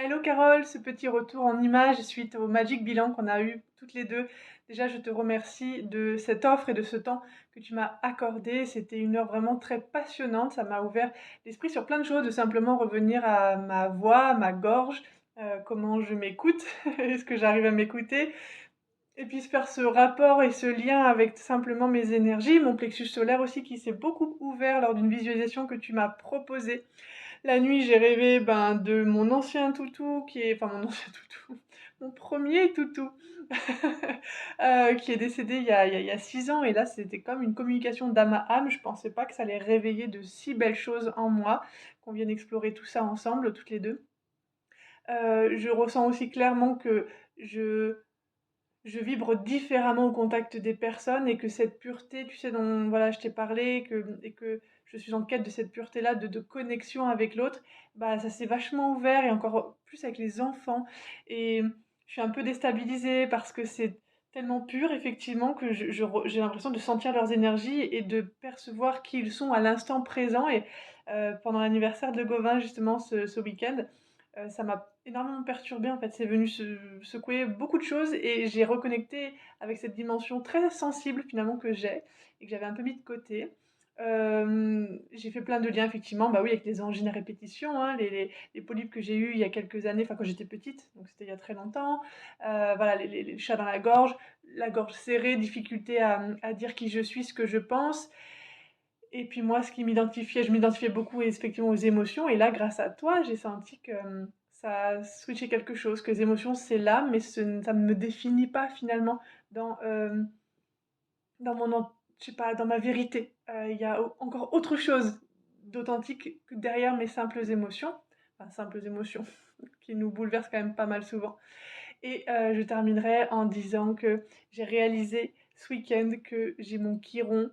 Hello Carole, ce petit retour en images suite au Magic Bilan qu'on a eu toutes les deux. Déjà, je te remercie de cette offre et de ce temps que tu m'as accordé. C'était une heure vraiment très passionnante. Ça m'a ouvert l'esprit sur plein de choses, de simplement revenir à ma voix, à ma gorge, comment je m'écoute, est-ce que j'arrive à m'écouter, et puis faire ce rapport et ce lien avec simplement mes énergies, mon plexus solaire aussi qui s'est beaucoup ouvert lors d'une visualisation que tu m'as proposée. La nuit, j'ai rêvé de mon ancien toutou, enfin mon ancien toutou, mon premier toutou, qui est décédé il y a 6 ans. Et là, c'était comme une communication d'âme à âme. Je pensais pas que ça allait réveiller de si belles choses en moi, qu'on vienne explorer tout ça ensemble, toutes les deux. Je ressens aussi clairement que je, je vibre différemment au contact des personnes et que cette pureté, tu sais, dont voilà, je t'ai parlé, et que je suis en quête de cette pureté-là, de connexion avec l'autre, bah ça s'est vachement ouvert et encore plus avec les enfants. Et je suis un peu déstabilisée parce que c'est tellement pur, effectivement, que j'ai l'impression de sentir leurs énergies et de percevoir qui ils sont à l'instant présent. Et pendant l'anniversaire de Gauvin, justement, ce week-end, ça m'a énormément perturbée en fait. C'est venu secouer beaucoup de choses et j'ai reconnecté avec cette dimension très sensible finalement que j'ai et que j'avais un peu mis de côté. J'ai fait plein de liens effectivement, bah oui, avec les angines à répétition, hein, les polypes que j'ai eus il y a quelques années, enfin quand j'étais petite, donc c'était il y a très longtemps. Voilà, les chats dans la gorge serrée, difficulté à dire qui je suis, ce que je pense. Et puis moi, ce qui m'identifiait, je m'identifiais beaucoup effectivement aux émotions. Et là, grâce à toi, j'ai senti que ça a switché quelque chose, que les émotions, c'est là, mais ça ne me définit pas finalement dans, dans je sais pas, dans ma vérité. Il y a encore autre chose d'authentique que derrière mes simples émotions. Enfin, simples émotions, qui nous bouleversent quand même pas mal souvent. Et je terminerai en disant que j'ai réalisé ce week-end que j'ai mon chiron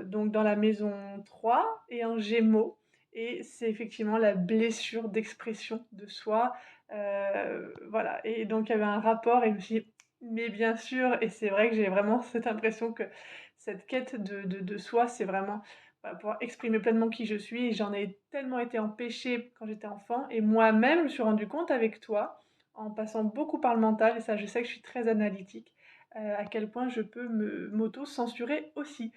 donc dans la maison 3 et en gémeaux. Et c'est effectivement la blessure d'expression de soi. Voilà. Et donc il y avait un rapport et je me suis dit, mais bien sûr, et c'est vrai que j'ai vraiment cette impression que cette quête de soi, c'est vraiment pouvoir exprimer pleinement qui je suis. Et j'en ai tellement été empêchée quand j'étais enfant. Et moi-même, je me suis rendu compte avec toi en passant beaucoup par le mental, et ça je sais que je suis très analytique, à quel point je peux m'auto-censurer aussi.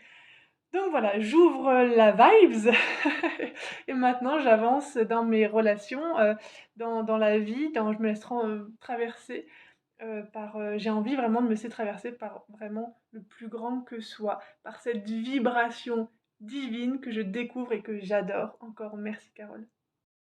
Donc voilà, j'ouvre la vibes et maintenant j'avance dans mes relations, dans la vie, je me laisse traverser par... j'ai envie vraiment de me laisser traverser par vraiment le plus grand que soi, par cette vibration divine que je découvre et que j'adore. Encore merci Carole.